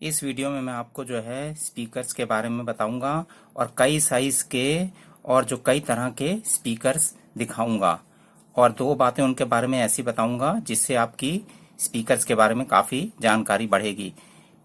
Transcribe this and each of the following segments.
इस वीडियो में मैं आपको जो है स्पीकर्स के बारे में बताऊंगा और कई साइज के और जो कई तरह के स्पीकर्स दिखाऊंगा और दो बातें उनके बारे में ऐसी बताऊंगा जिससे आपकी स्पीकर्स के बारे में काफ़ी जानकारी बढ़ेगी।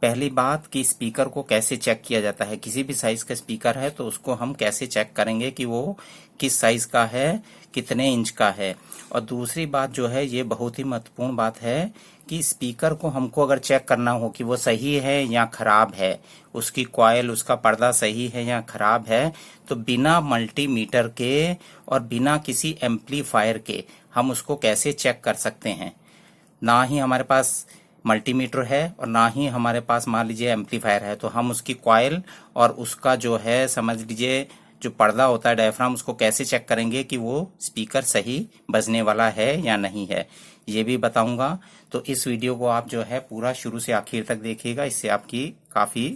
पहली बात कि स्पीकर को कैसे चेक किया जाता है। किसी भी साइज का स्पीकर है तो उसको हम कैसे चेक करेंगे कि वो किस साइज का है, कितने इंच का है। और दूसरी बात जो है, ये बहुत ही महत्वपूर्ण बात है कि स्पीकर को हमको अगर चेक करना हो कि वो सही है या खराब है, उसकी कॉइल, उसका पर्दा सही है या खराब है, तो बिना मल्टीमीटर के और बिना किसी एम्पलीफायर के हम उसको कैसे चेक कर सकते हैं। ना ही हमारे पास मल्टीमीटर है और ना ही हमारे पास मान लीजिए एम्पलीफायर है, तो हम उसकी कॉइल और उसका जो है समझ लीजिए जो पर्दा होता है डायफ्राम, उसको कैसे चेक करेंगे कि वो स्पीकर सही बजने वाला है या नहीं है, ये भी बताऊंगा। तो इस वीडियो को आप जो है पूरा शुरू से आखिर तक देखिएगा, इससे आपकी काफ़ी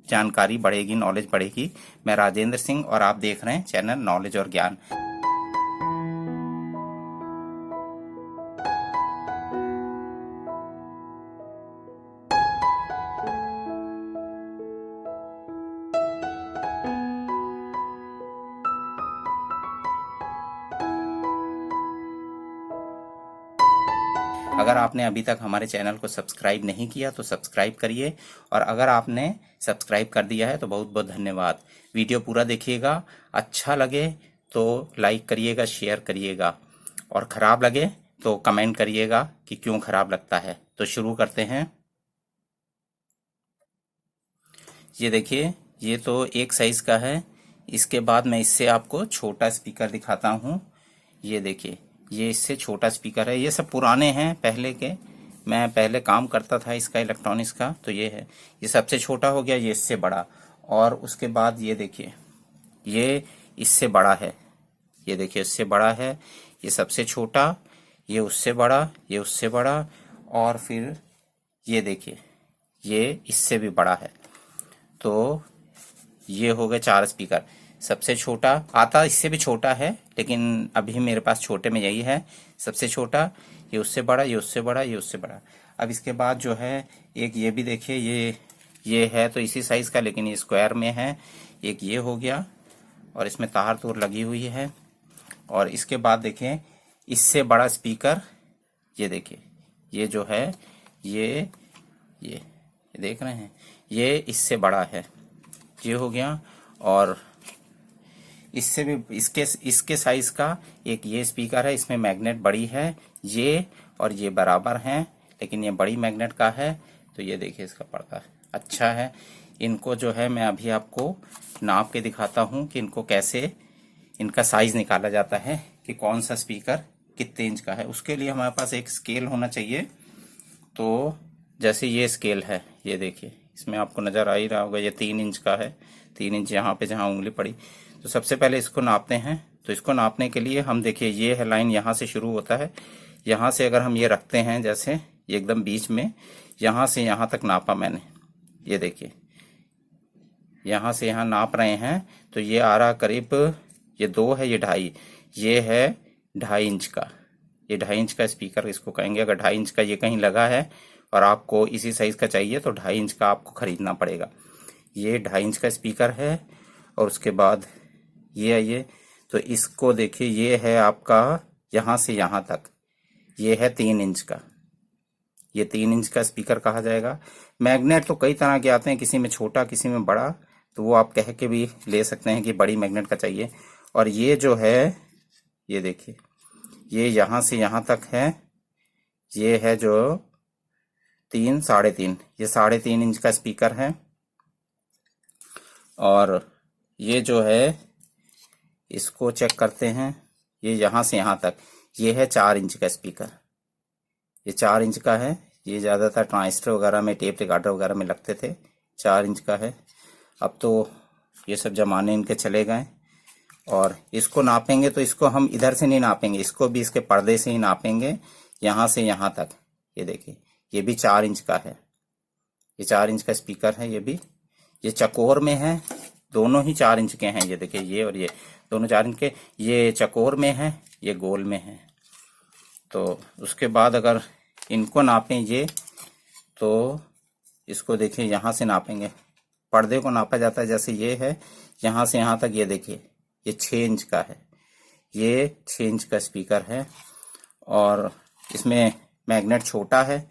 जानकारी बढ़ेगी, नॉलेज बढ़ेगी। मैं राजेंद्र सिंह और आप देख रहे हैं चैनल नॉलेज और ज्ञान। अगर आपने अभी तक हमारे चैनल को सब्सक्राइब नहीं किया तो सब्सक्राइब करिए, और अगर आपने सब्सक्राइब कर दिया है तो बहुत बहुत धन्यवाद। वीडियो पूरा देखिएगा, अच्छा लगे तो लाइक करिएगा, शेयर करिएगा, और ख़राब लगे तो कमेंट करिएगा कि क्यों ख़राब लगता है। तो शुरू करते हैं। ये देखिए, ये तो एक साइज़ का है। इसके बाद मैं इससे आपको छोटा स्पीकर दिखाता हूँ। ये देखिए, ये इससे छोटा स्पीकर है। ये सब पुराने हैं पहले के, मैं पहले काम करता था इसका, इलेक्ट्रॉनिक्स का। तो ये है, ये सबसे छोटा हो गया, ये इससे बड़ा। और उसके बाद ये देखिए, ये इससे बड़ा है। ये देखिए, इससे बड़ा है, ये सबसे छोटा, ये उससे बड़ा, ये उससे बड़ा, और फिर ये देखिए, ये इससे भी बड़ा है। तो ये हो गए 4 स्पीकर। सबसे छोटा आता इससे भी छोटा है, लेकिन अभी मेरे पास छोटे में यही है, सबसे छोटा, ये उससे बड़ा, ये उससे बड़ा, ये उससे बड़ा। अब इसके बाद जो है एक ये भी देखिए, ये है तो इसी साइज का, लेकिन ये स्क्वायर में है। एक ये हो गया और इसमें तार तूर लगी हुई है। और इसके बाद देखें, इससे बड़ा स्पीकर, ये देखिए, ये जो है, ये देख रहे हैं, ये इससे बड़ा है, ये हो गया। और इससे भी इसके साइज का एक ये स्पीकर है, इसमें मैग्नेट बड़ी है, ये और ये बराबर हैं, लेकिन ये बड़ी मैग्नेट का है। तो ये देखिए, इसका पर्दा अच्छा है। इनको जो है मैं अभी आपको नाप के दिखाता हूँ कि इनको कैसे, इनका साइज निकाला जाता है कि कौन सा स्पीकर कितने इंच का है। उसके लिए हमारे पास एक स्केल होना चाहिए। तो जैसे ये स्केल है, ये देखिए, इसमें आपको नज़र आ ही रहा होगा, ये 3 इंच का है। 3 इंच यहाँ पे जहाँ उंगली पड़ी। तो सबसे पहले इसको नापते हैं। तो इसको नापने के लिए हम देखिए, ये है लाइन, यहाँ से शुरू होता है। यहाँ से अगर हम ये रखते हैं, जैसे ये एकदम बीच में, यहाँ से यहाँ तक नापा मैंने, ये देखिए, यहाँ से यहाँ नाप रहे हैं। तो ये आ रहा करीब, ये 2 है, ये 2.5, ये है 2.5 इंच का। ये 2.5 इंच का स्पीकर इसको कहेंगे। अगर 2.5 इंच का ये कहीं लगा है और आपको इसी साइज का चाहिए तो 2.5 इंच का आपको खरीदना पड़ेगा। ये 2.5 इंच का स्पीकर है। और उसके बाद ये है, ये तो इसको देखिए, ये है आपका यहाँ से यहाँ तक, ये है 3 इंच का। ये 3 इंच का स्पीकर कहा जाएगा। मैग्नेट तो कई तरह के आते हैं, किसी में छोटा, किसी में बड़ा, तो वो आप कह के भी ले सकते हैं कि बड़ी मैग्नेट का चाहिए। और ये जो है, ये देखिए, ये यहाँ से यहाँ तक है, ये है जो 3, 3.5, ये 3.5 इंच का स्पीकर है। और ये जो है, इसको चेक करते हैं, ये यहाँ से यहाँ तक, ये है 4 इंच का स्पीकर। ये 4 इंच का है। ये ज़्यादातर ट्रांजिस्टर वगैरह में, टेप रिकॉर्डर वगैरह में लगते थे। 4 इंच का है। अब तो ये सब जमाने इनके चले गए। और इसको नापेंगे तो इसको हम इधर से नहीं नापेंगे, इसको भी इसके पर्दे से ही नापेंगे, यहाँ से यहाँ तक। ये देखिए, ये भी 4 इंच का है। ये 4 इंच का स्पीकर है। ये भी, ये चकोर में है, दोनों ही 4 इंच के हैं। ये देखिए, ये और ये दोनों 4 इंच के। ये चकोर में है, ये गोल में है। तो उसके बाद अगर इनको नापें ये, तो इसको देखिए, यहाँ से नापेंगे, पर्दे को नापा जाता है, जैसे ये है यहाँ से यहाँ तक, ये देखिए ये 6 इंच का है, ये 6 इंच का स्पीकर है। और इसमें मैग्नेट छोटा है।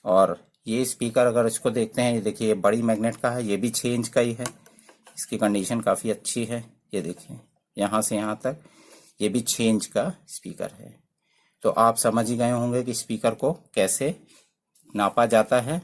और ये स्पीकर अगर इसको देखते हैं, ये देखिए ये बड़ी मैग्नेट का है, ये भी 6 इंच का ही है, इसकी कंडीशन काफ़ी अच्छी है। ये देखिए यहाँ से यहाँ तक ये भी 6 इंच का स्पीकर है। तो आप समझ ही गए होंगे कि स्पीकर को कैसे नापा जाता है।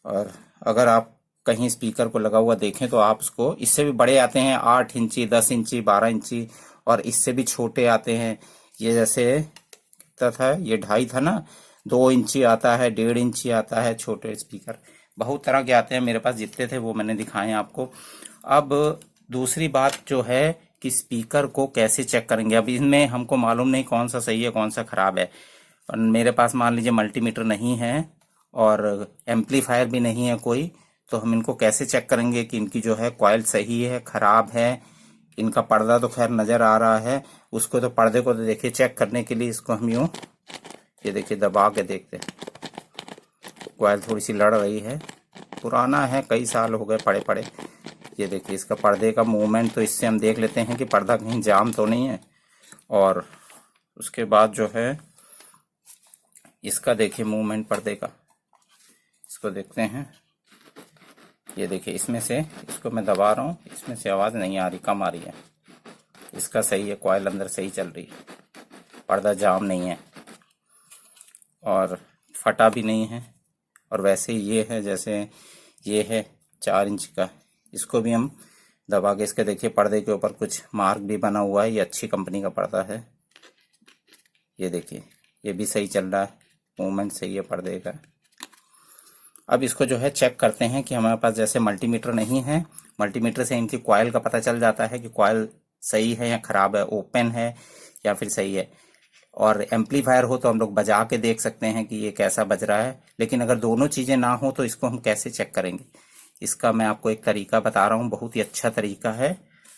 और अगर आप कहीं स्पीकर को लगा हुआ देखें तो आप उसको, इससे भी बड़े आते हैं 8 इंची, 10 इंची, 12 इंची, और इससे भी छोटे आते हैं। ये जैसे कितना था, ये 2.5 था ना, 2 इंची आता है, 1.5 इंची आता है छोटे स्पीकर, बहुत तरह के आते हैं। मेरे पास जितने थे वो मैंने दिखाए आपको। अब दूसरी बात जो है कि स्पीकर को कैसे चेक करेंगे। अब इनमें हमको मालूम नहीं कौन सा सही है कौन सा खराब है। और मेरे पास मान लीजिए मल्टीमीटर नहीं है और एम्पलीफायर भी नहीं है कोई, तो हम इनको कैसे चेक करेंगे कि इनकी जो है कॉइल सही है खराब है। इनका पर्दा तो खैर नजर आ रहा है, उसको तो पर्दे को तो देखिए चेक करने के लिए इसको हम यूं, ये देखिए दबा के देखते हैं, कॉइल थोड़ी सी लड़ रही है, पुराना है, कई साल हो गए पड़े पड़े। ये देखिए इसका पर्दे का मूवमेंट, तो इससे हम देख लेते हैं कि पर्दा कहीं जाम तो नहीं है। और उसके बाद जो है इसका देखिए मूवमेंट पर्दे का, इसको देखते हैं। ये देखिए इसमें से, इसको मैं दबा रहा हूँ, इसमें से आवाज़ नहीं आ रही, कम आ रही है। इसका सही है, कॉइल अंदर सही चल रही है, पर्दा जाम नहीं है और फटा भी नहीं है। और वैसे ही ये है, जैसे ये है 4 इंच का, इसको भी हम दबा के, इसके देखिए पर्दे के ऊपर कुछ मार्क भी बना हुआ है, ये अच्छी कंपनी का पर्दा है। ये देखिए ये भी सही चल रहा है, मूवमेंट सही है पर्दे का। अब इसको जो है चेक करते हैं कि हमारे पास जैसे मल्टीमीटर नहीं है, मल्टीमीटर से इनकी कॉइल का पता चल जाता है कि कॉइल सही है या खराब है, ओपन है या फिर सही है। और एम्पलीफायर हो तो हम लोग बजा के देख सकते हैं कि ये कैसा बज रहा है। लेकिन अगर दोनों चीज़ें ना हो तो इसको हम कैसे चेक करेंगे, इसका मैं आपको एक तरीका बता रहा हूँ, बहुत ही अच्छा तरीका है,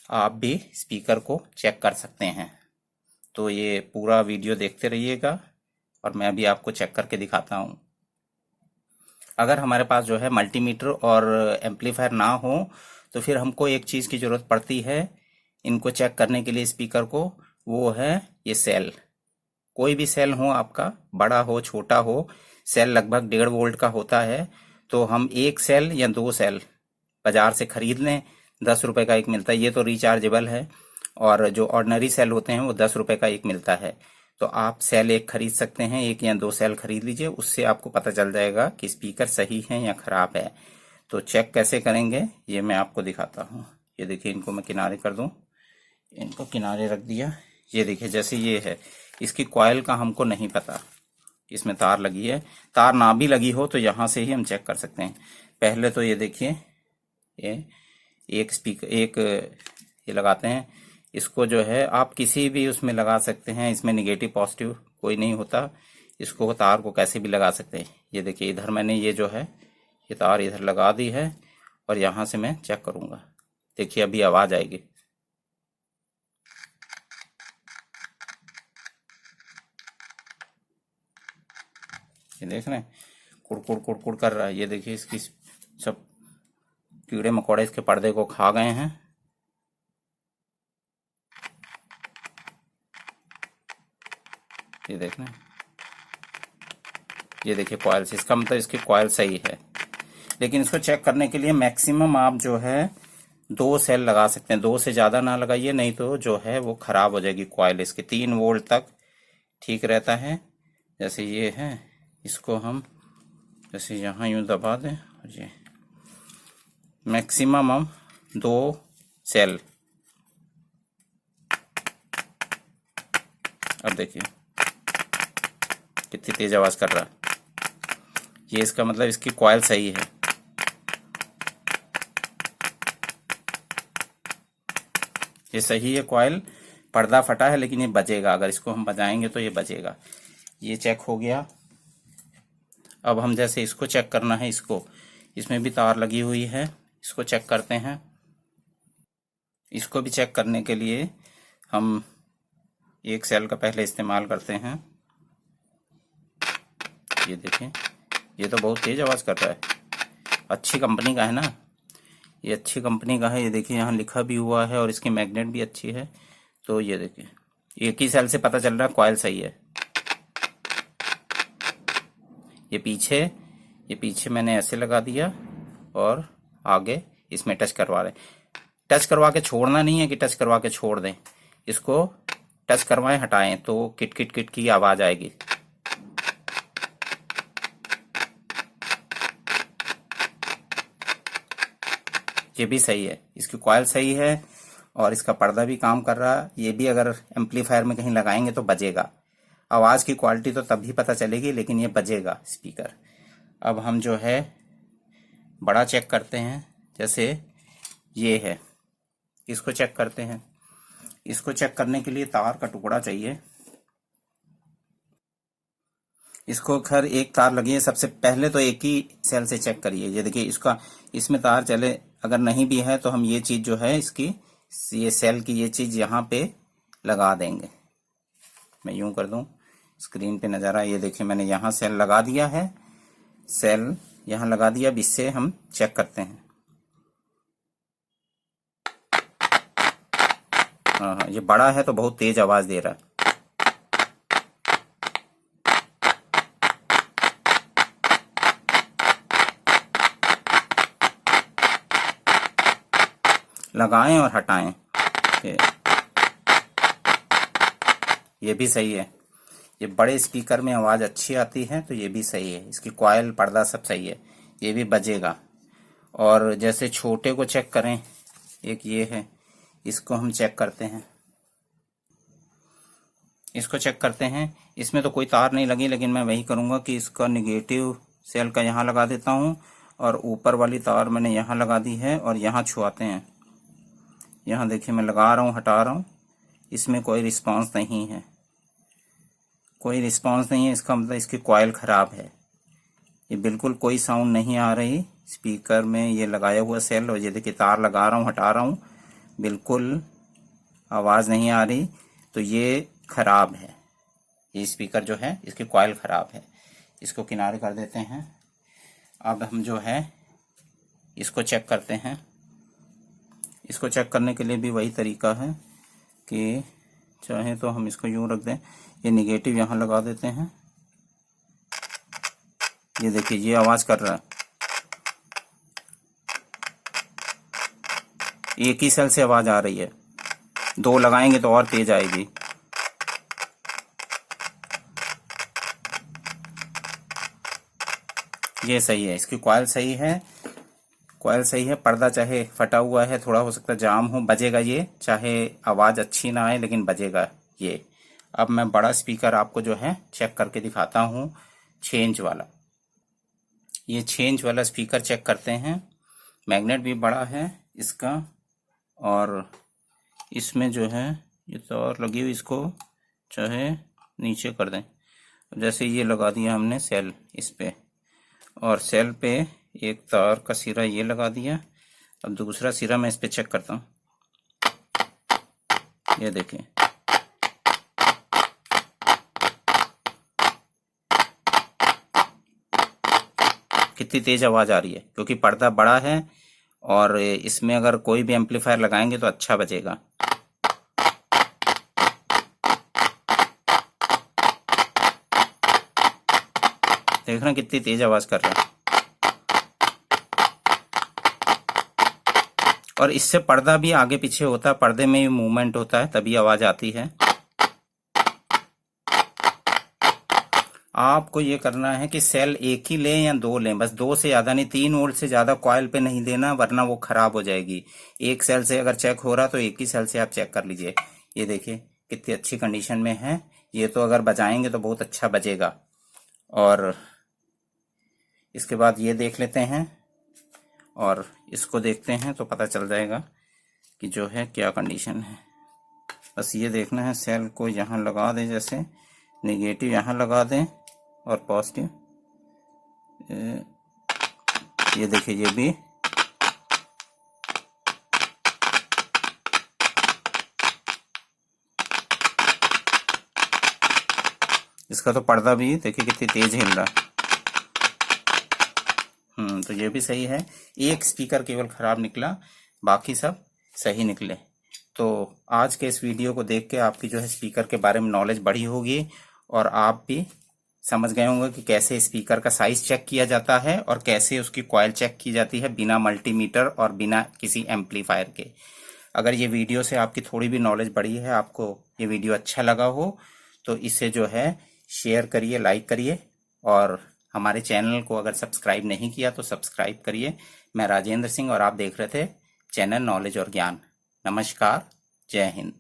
आप भी स्पीकर को चेक कर सकते हैं। तो ये पूरा वीडियो देखते रहिएगा और मैं भी आपको चेक करके दिखाता हूँ। अगर हमारे पास जो है मल्टीमीटर और एम्पलीफायर ना हो तो फिर हमको एक चीज़ की ज़रूरत पड़ती है इनको चेक करने के लिए स्पीकर को, वो है ये सेल। कोई भी सेल हो आपका, बड़ा हो छोटा हो, सेल लगभग 1.5 वोल्ट का होता है। तो हम एक सेल या 2 सेल बाजार से खरीद लें, 10 रुपए का एक मिलता है, ये तो रिचार्जेबल है। और जो ऑर्डिनरी सेल होते हैं वो 10 रुपए का एक मिलता है। तो आप सेल एक खरीद सकते हैं, 1 या 2 सेल खरीद लीजिए, उससे आपको पता चल जाएगा कि स्पीकर सही है या खराब है। तो चेक कैसे करेंगे ये मैं आपको दिखाता हूँ। ये देखिए इनको मैं किनारे कर दूँ, इनको किनारे रख दिया। ये देखिए जैसे ये है, इसकी कॉइल का हमको नहीं पता, इसमें तार लगी है, तार ना भी लगी हो तो यहाँ से ही हम चेक कर सकते हैं। पहले तो ये देखिए ये एक स्पीकर, एक ये लगाते हैं, इसको जो है आप किसी भी उसमें लगा सकते हैं, इसमें निगेटिव पॉजिटिव कोई नहीं होता, इसको तार को कैसे भी लगा सकते हैं। ये देखिए इधर मैंने ये जो है ये तार इधर लगा दी है और यहाँ से मैं चेक करूँगा। देखिए अभी आवाज़ आएगी, ये देख रहे हैं कुड़कुड़ कुड़कुड़ कर रहा है। ये देखिए इसकी सब कीड़े मकोड़े इसके पर्दे को खा गए हैं। ये देख रहे हैं, ये देखिए कॉइल, इसका मतलब इसकी कॉइल सही है। लेकिन इसको चेक करने के लिए मैक्सिमम आप जो है 2 सेल लगा सकते हैं, 2 से ज़्यादा ना लगाइए, नहीं तो जो है वो ख़राब हो जाएगी कॉइल। इसके 3 वोल्ट तक ठीक रहता है। जैसे ये है, इसको हम जैसे यहाँ यूँ दबा दें, ये मैक्सिमम हम 2 सेल। अब देखिए कितनी तेज आवाज़ कर रहा है, ये इसका मतलब इसकी कॉइल सही है। ये सही है कॉइल, पर्दा फटा है लेकिन ये बजेगा, अगर इसको हम बजाएंगे तो ये बजेगा। ये चेक हो गया। अब हम जैसे इसको चेक करना है, इसको, इसमें भी तार लगी हुई है, इसको चेक करते हैं। इसको भी चेक करने के लिए हम एक सेल का पहले इस्तेमाल करते हैं। ये देखें ये तो बहुत तेज आवाज़ कर रहा है। अच्छी कंपनी का है ना, ये अच्छी कंपनी का है। ये देखिए यहाँ लिखा भी हुआ है और इसकी मैग्नेट भी अच्छी है। तो ये देखिए एक ही सेल से पता चल रहा है कॉइल सही है। ये पीछे मैंने ऐसे लगा दिया और आगे इसमें टच करवा रहे। टच करवा के छोड़ना नहीं है कि टच करवा के छोड़ दें, इसको टच करवाएं हटाएं तो किट किट किट की आवाज आएगी। ये भी सही है, इसकी कॉइल सही है और इसका पर्दा भी काम कर रहा है। ये भी अगर एम्पलीफायर में कहीं लगाएंगे तो बजेगा। आवाज की क्वालिटी तो तभी पता चलेगी, लेकिन ये बजेगा स्पीकर। अब हम जो है बड़ा चेक करते हैं, जैसे ये है, इसको चेक करते हैं। इसको चेक करने के लिए तार का टुकड़ा चाहिए। इसको खैर एक तार लगी है। सबसे पहले तो एक ही सेल से चेक करिए। ये देखिए इसमें तार चले, अगर नहीं भी है तो हम ये चीज जो है इसकी, ये सेल की ये चीज यहाँ पे लगा देंगे। मैं यूं कर दूं, स्क्रीन पे नजर आए। ये देखिए मैंने यहाँ सेल लगा दिया है, सेल यहाँ लगा दिया। अब इससे हम चेक करते हैं। हाँ, ये बड़ा है तो बहुत तेज आवाज दे रहा है। लगाएं और हटाएं। ये भी सही है। ये बड़े स्पीकर में आवाज अच्छी आती है तो ये भी सही है। इसकी कॉइल पर्दा सब सही है, ये भी बजेगा। और जैसे छोटे को चेक करें, एक ये है, इसको हम चेक करते हैं। इसको चेक करते हैं। इसमें तो कोई तार नहीं लगी, लेकिन मैं वही करूंगा कि इसका निगेटिव सेल का यहाँ लगा देता हूँ और ऊपर वाली तार मैंने यहाँ लगा दी है और यहाँ छुआते हैं। यहाँ देखिए मैं लगा रहा हूँ, हटा रहा हूँ, इसमें कोई रिस्पांस नहीं है, कोई रिस्पांस नहीं है। इसका मतलब इसकी कॉइल खराब है। ये बिल्कुल कोई साउंड नहीं आ रही स्पीकर में, ये लगाया हुआ सेल। और ये देखिए तार लगा रहा हूँ, हटा रहा हूँ, बिल्कुल आवाज़ नहीं आ रही। तो ये खराब है, ये स्पीकर जो है इसकी कॉइल खराब है। इसको किनारे कर देते हैं। अब हम जो है इसको चेक करते हैं। इसको चेक करने के लिए भी वही तरीका है कि चाहे तो हम इसको यूं रख दें, ये निगेटिव यहाँ लगा देते हैं। ये देखिए ये आवाज़ कर रहा है। एक ही सेल से आवाज़ आ रही है, दो लगाएंगे तो और तेज आएगी। ये सही है, इसकी कॉइल सही है, कॉइल सही है। पर्दा चाहे फटा हुआ है, थोड़ा हो सकता है जाम हो, बजेगा ये, चाहे आवाज़ अच्छी ना आए लेकिन बजेगा ये। अब मैं बड़ा स्पीकर आपको जो है चेक करके दिखाता हूँ, 6 इंच वाला। ये 6 इंच वाला स्पीकर चेक करते हैं। मैग्नेट भी बड़ा है इसका और इसमें जो है ये तार लगी हुई, इसको चाहे नीचे कर दें। जैसे ये लगा दिया हमने सेल इस पे, और सेल पे एक तार का सिरा ये लगा दिया। अब दूसरा सिरा मैं इस पे चेक करता हूँ। ये देखिए कितनी तेज आवाज आ रही है, क्योंकि पर्दा बड़ा है और इसमें अगर कोई भी एम्पलीफायर लगाएंगे तो अच्छा बजेगा। देख रहे हैं कितनी तेज आवाज कर रहा है। और इससे पर्दा भी आगे पीछे होता है, पर्दे में भी मूवमेंट होता है, तभी आवाज आती है। आपको ये करना है कि सेल एक ही लें या 2 लें, बस 2 से ज़्यादा नहीं। 3 वोल्ट से ज़्यादा कॉइल पे नहीं देना, वरना वो खराब हो जाएगी। एक सेल से अगर चेक हो रहा तो एक ही सेल से आप चेक कर लीजिए। ये देखिए कितनी अच्छी कंडीशन में है ये, तो अगर बजाएंगे तो बहुत अच्छा बजेगा। और इसके बाद ये देख लेते हैं और इसको देखते हैं तो पता चल जाएगा कि जो है क्या कंडीशन है। बस ये देखना है, सेल को यहाँ लगा दें, जैसे नेगेटिव यहाँ लगा दें और पॉजिटिव। ये देखिए ये भी इसका तो पर्दा भी देखिए कितनी तेज हिल रहा है। तो ये भी सही है। एक स्पीकर केवल खराब निकला, बाकी सब सही निकले। तो आज के इस वीडियो को देख के आपकी जो है स्पीकर के बारे में नॉलेज बढ़ी होगी, और आप भी समझ गए होंगे कि कैसे स्पीकर का साइज चेक किया जाता है और कैसे उसकी कॉइल चेक की जाती है बिना मल्टीमीटर और बिना किसी एम्पलीफायर के। अगर ये वीडियो से आपकी थोड़ी भी नॉलेज बढ़ी है, आपको ये वीडियो अच्छा लगा हो, तो इसे जो है शेयर करिए, लाइक करिए, और हमारे चैनल को अगर सब्सक्राइब नहीं किया तो सब्सक्राइब करिए। मैं राजेंद्र सिंह और आप देख रहे थे चैनल नॉलेज और ज्ञान। नमस्कार, जय हिंद।